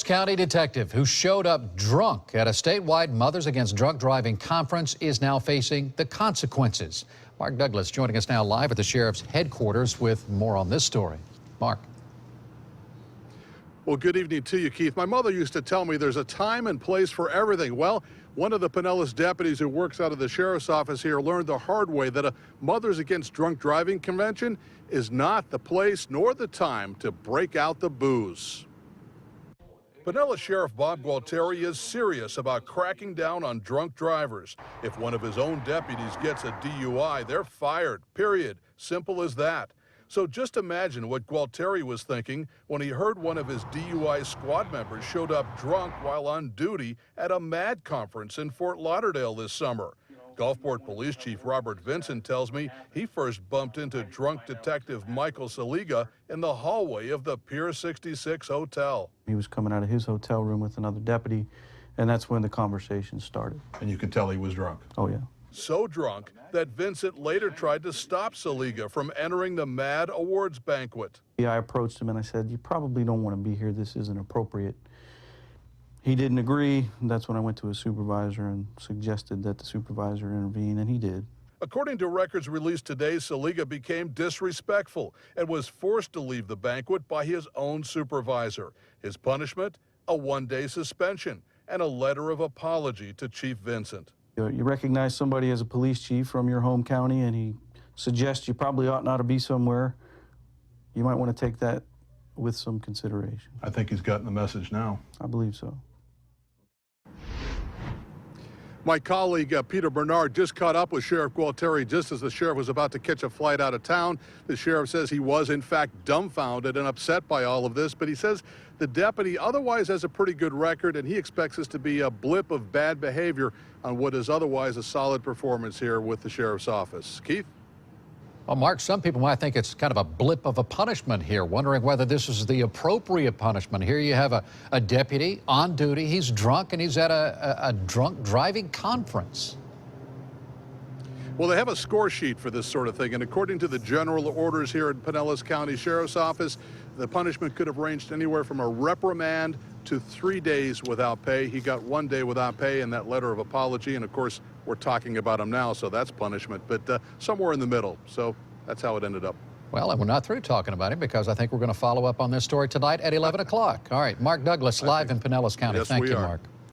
County detective who showed up drunk at a statewide Mothers Against Drunk Driving conference is now facing the consequences. Mark Douglas joining us now live at the sheriff's headquarters with more on this story. Mark. Well, good evening to you, Keith. My mother used to tell me there's a time and place for everything. Well, one of the Pinellas deputies who works out of the sheriff's office here learned the hard way that a Mothers Against Drunk Driving convention is not the place nor the time to break out the booze. Pinellas Sheriff Bob Gualtieri is serious about cracking down on drunk drivers. If one of his own deputies gets a DUI, they're fired, period. Simple as that. So just imagine what Gualtieri was thinking when he heard one of his DUI squad members showed up drunk while on duty at a MAD conference in Fort Lauderdale this summer. Gulfport Police Chief Robert Vincent tells me he first bumped into drunk detective Michael Saliga in the hallway of the Pier 66 hotel. He was coming out of his hotel room with another deputy, and that's when the conversation started. And you could tell he was drunk. Oh, yeah. So drunk that Vincent later tried to stop Saliga from entering the MAD Awards banquet. Yeah, I approached him and I said, "You probably don't want to be here. This isn't appropriate." He didn't agree. That's when I went to his supervisor and suggested that the supervisor intervene, and he did. According to records released today, Saliga became disrespectful and was forced to leave the banquet by his own supervisor. His punishment, a one-day suspension and a letter of apology to Chief Vincent. You recognize somebody as a police chief from your home county, and he suggests you probably ought not to be somewhere. You might want to take that with some consideration. I think he's gotten the message now. I believe so. My colleague Peter Bernard just caught up with Sheriff Gualtieri just as the sheriff was about to catch a flight out of town. The sheriff says he was in fact dumbfounded and upset by all of this, but he says the deputy otherwise has a pretty good record and he expects this to be a blip of bad behavior on what is otherwise a solid performance here with the sheriff's office. Keith? Well, Mark, some people might think it's kind of a blip of a punishment here, wondering whether this is the appropriate punishment. Here you have a deputy on duty. He's drunk, and he's at a drunk driving conference. Well, they have a score sheet for this sort of thing, and according to the general orders here at Pinellas County Sheriff's Office, the punishment could have ranged anywhere from a reprimand to 3 days without pay. He got 1 day without pay and that letter of apology, and of course, we're talking about him now, so that's punishment, but somewhere in the middle. So that's how it ended up. Well, and we're not through talking about him because I think we're going to follow up on this story tonight at 11 o'clock. All right, Mark Douglas live in Pinellas County. Yes, Thank we you, are. Mark.